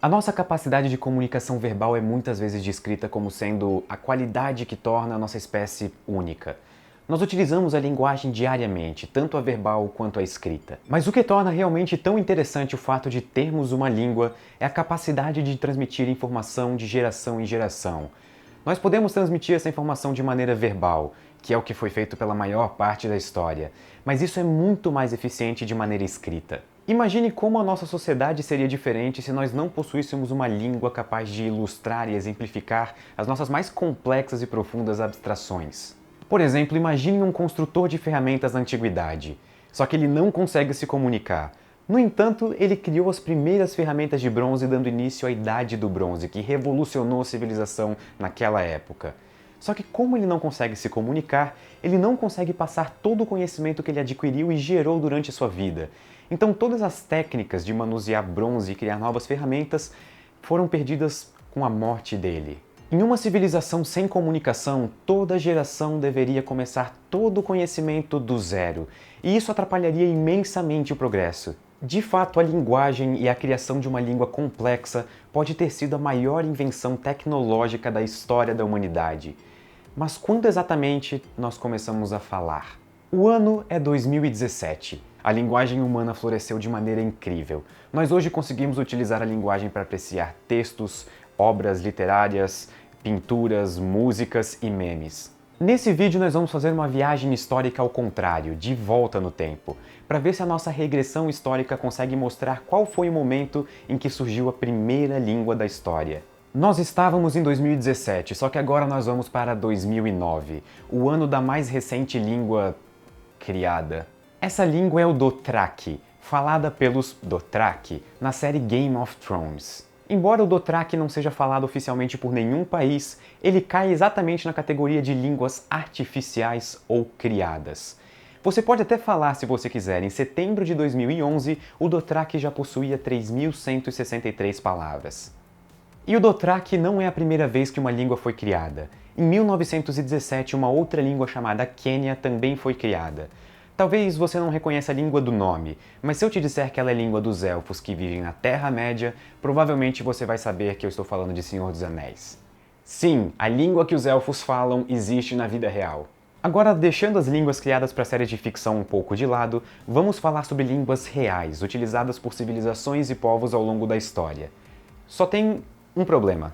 A nossa capacidade de comunicação verbal é muitas vezes descrita como sendo a qualidade que torna a nossa espécie única. Nós utilizamos a linguagem diariamente, tanto a verbal quanto a escrita. Mas o que torna realmente tão interessante o fato de termos uma língua é a capacidade de transmitir informação de geração em geração. Nós podemos transmitir essa informação de maneira verbal, que é o que foi feito pela maior parte da história, mas isso é muito mais eficiente de maneira escrita. Imagine como a nossa sociedade seria diferente se nós não possuíssemos uma língua capaz de ilustrar e exemplificar as nossas mais complexas e profundas abstrações. Por exemplo, imagine um construtor de ferramentas da antiguidade, só que ele não consegue se comunicar. No entanto, ele criou as primeiras ferramentas de bronze, dando início à Idade do Bronze, que revolucionou a civilização naquela época. Só que como ele não consegue se comunicar, ele não consegue passar todo o conhecimento que ele adquiriu e gerou durante sua vida. Então todas as técnicas de manusear bronze e criar novas ferramentas foram perdidas com a morte dele. Em uma civilização sem comunicação, toda geração deveria começar todo o conhecimento do zero, e isso atrapalharia imensamente o progresso. De fato, a linguagem e a criação de uma língua complexa pode ter sido a maior invenção tecnológica da história da humanidade. Mas quando exatamente nós começamos a falar? O ano é 2017. A linguagem humana floresceu de maneira incrível. Nós hoje conseguimos utilizar a linguagem para apreciar textos, obras literárias, pinturas, músicas e memes. Nesse vídeo nós vamos fazer uma viagem histórica ao contrário, de volta no tempo, para ver se a nossa regressão histórica consegue mostrar qual foi o momento em que surgiu a primeira língua da história. Nós estávamos em 2017, só que agora nós vamos para 2009, o ano da mais recente língua criada. Essa língua é o Dothraki, falada pelos Dothraki na série Game of Thrones. Embora o Dothraki não seja falado oficialmente por nenhum país, ele cai exatamente na categoria de línguas artificiais ou criadas. Você pode até falar se você quiser, em setembro de 2011, o Dothraki já possuía 3.163 palavras. E o Dothraki não é a primeira vez que uma língua foi criada. Em 1917, uma outra língua chamada Quenya também foi criada. Talvez você não reconheça a língua do nome, mas se eu te disser que ela é a língua dos elfos que vivem na Terra-média, provavelmente você vai saber que eu estou falando de Senhor dos Anéis. Sim, a língua que os elfos falam existe na vida real. Agora, deixando as línguas criadas para séries de ficção um pouco de lado, vamos falar sobre línguas reais, utilizadas por civilizações e povos ao longo da história. Só tem um problema.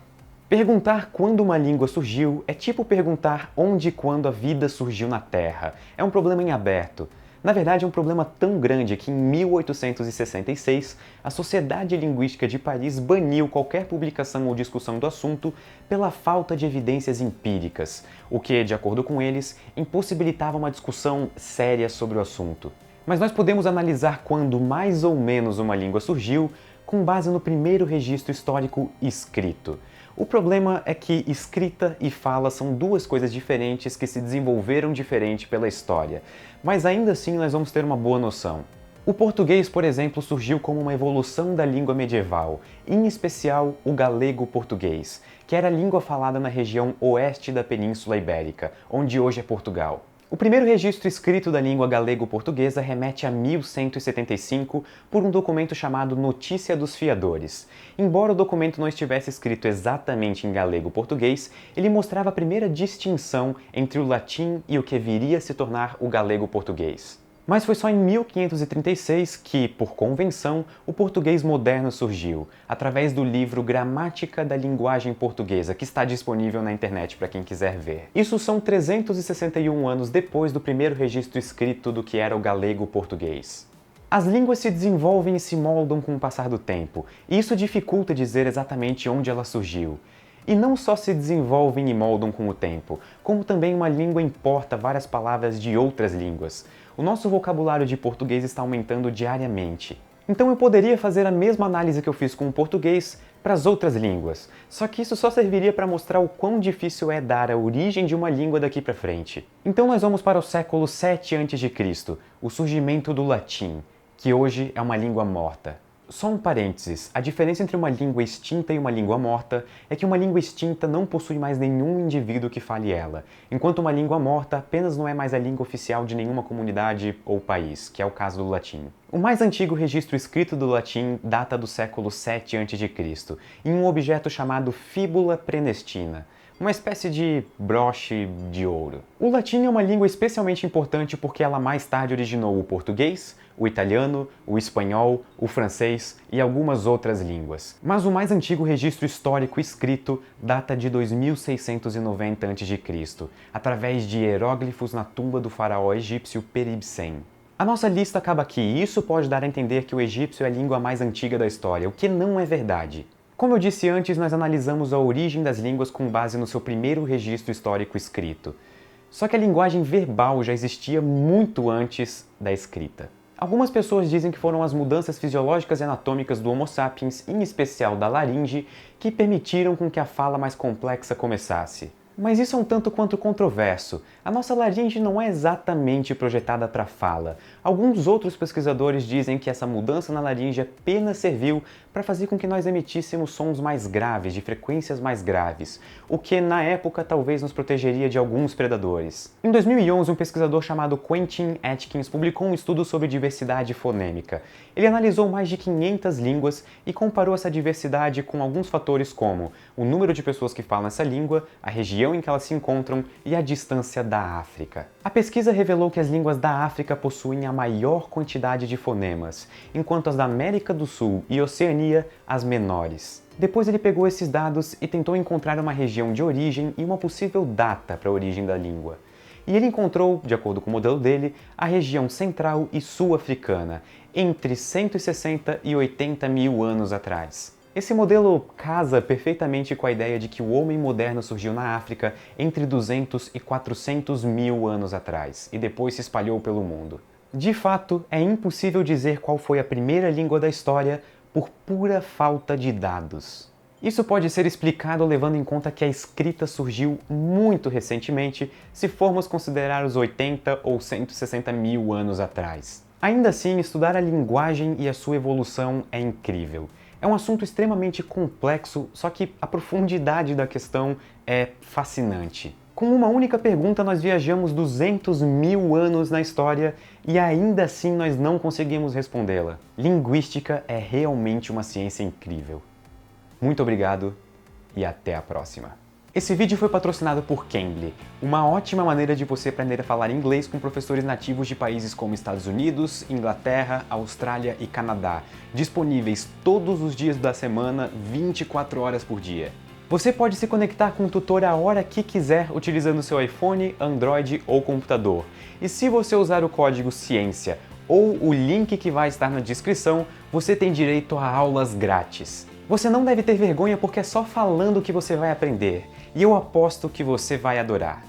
Perguntar quando uma língua surgiu é tipo perguntar onde e quando a vida surgiu na Terra. É um problema em aberto. Na verdade, é um problema tão grande que em 1866, a Sociedade Linguística de Paris baniu qualquer publicação ou discussão do assunto pela falta de evidências empíricas, o que, de acordo com eles, impossibilitava uma discussão séria sobre o assunto. Mas nós podemos analisar quando mais ou menos uma língua surgiu com base no primeiro registro histórico escrito. O problema é que escrita e fala são duas coisas diferentes que se desenvolveram diferente pela história, mas ainda assim nós vamos ter uma boa noção. O português, por exemplo, surgiu como uma evolução da língua medieval, em especial o galego-português, que era a língua falada na região oeste da Península Ibérica, onde hoje é Portugal. O primeiro registro escrito da língua galego-portuguesa remete a 1175 por um documento chamado Notícia dos Fiadores. Embora o documento não estivesse escrito exatamente em galego-português, ele mostrava a primeira distinção entre o latim e o que viria a se tornar o galego-português. Mas foi só em 1536 que, por convenção, o português moderno surgiu, através do livro Gramática da Linguagem Portuguesa, que está disponível na internet para quem quiser ver. Isso são 361 anos depois do primeiro registro escrito do que era o galego-português. As línguas se desenvolvem e se moldam com o passar do tempo, e isso dificulta dizer exatamente onde ela surgiu. E não só se desenvolvem e moldam com o tempo, como também uma língua importa várias palavras de outras línguas. O nosso vocabulário de português está aumentando diariamente. Então eu poderia fazer a mesma análise que eu fiz com o português para as outras línguas, só que isso só serviria para mostrar o quão difícil é dar a origem de uma língua daqui para frente. Então nós vamos para o século 7 a.C., o surgimento do latim, que hoje é uma língua morta. Só um parênteses, a diferença entre uma língua extinta e uma língua morta é que uma língua extinta não possui mais nenhum indivíduo que fale ela, enquanto uma língua morta apenas não é mais a língua oficial de nenhuma comunidade ou país, que é o caso do latim. O mais antigo registro escrito do latim data do século 7 a.C., em um objeto chamado Fíbula Prenestina, uma espécie de broche de ouro. O latim é uma língua especialmente importante porque ela mais tarde originou o português, o italiano, o espanhol, o francês e algumas outras línguas. Mas o mais antigo registro histórico escrito data de 2690 a.C., através de hieróglifos na tumba do faraó egípcio Peribsen. A nossa lista acaba aqui e isso pode dar a entender que o egípcio é a língua mais antiga da história, o que não é verdade. Como eu disse antes, nós analisamos a origem das línguas com base no seu primeiro registro histórico escrito. Só que a linguagem verbal já existia muito antes da escrita. Algumas pessoas dizem que foram as mudanças fisiológicas e anatômicas do Homo sapiens, em especial da laringe, que permitiram com que a fala mais complexa começasse. Mas isso é um tanto quanto controverso. A nossa laringe não é exatamente projetada para fala. Alguns outros pesquisadores dizem que essa mudança na laringe apenas serviu para fazer com que nós emitíssemos sons mais graves, de frequências mais graves, o que na época talvez nos protegeria de alguns predadores. Em 2011, um pesquisador chamado Quentin Atkins publicou um estudo sobre diversidade fonêmica. Ele analisou mais de 500 línguas e comparou essa diversidade com alguns fatores como o número de pessoas que falam essa língua, a região em que elas se encontram e a distância da África. A pesquisa revelou que as línguas da África possuem a maior quantidade de fonemas, enquanto as da América do Sul e Oceania as menores. Depois ele pegou esses dados e tentou encontrar uma região de origem e uma possível data para a origem da língua. E ele encontrou, de acordo com o modelo dele, a região central e sul-africana, entre 160 e 80 mil anos atrás. Esse modelo casa perfeitamente com a ideia de que o homem moderno surgiu na África entre 200 e 400 mil anos atrás, e depois se espalhou pelo mundo. De fato, é impossível dizer qual foi a primeira língua da história por pura falta de dados. Isso pode ser explicado levando em conta que a escrita surgiu muito recentemente, se formos considerar os 80 ou 160 mil anos atrás. Ainda assim, estudar a linguagem e a sua evolução é incrível. É um assunto extremamente complexo, só que a profundidade da questão é fascinante. Com uma única pergunta, nós viajamos 200 mil anos na história e ainda assim nós não conseguimos respondê-la. Linguística é realmente uma ciência incrível. Muito obrigado e até a próxima. Esse vídeo foi patrocinado por Cambly, uma ótima maneira de você aprender a falar inglês com professores nativos de países como Estados Unidos, Inglaterra, Austrália e Canadá, disponíveis todos os dias da semana, 24 horas por dia. Você pode se conectar com o tutor a hora que quiser utilizando seu iPhone, Android ou computador. E se você usar o código CIência ou o link que vai estar na descrição, você tem direito a aulas grátis. Você não deve ter vergonha porque é só falando que você vai aprender. E eu aposto que você vai adorar.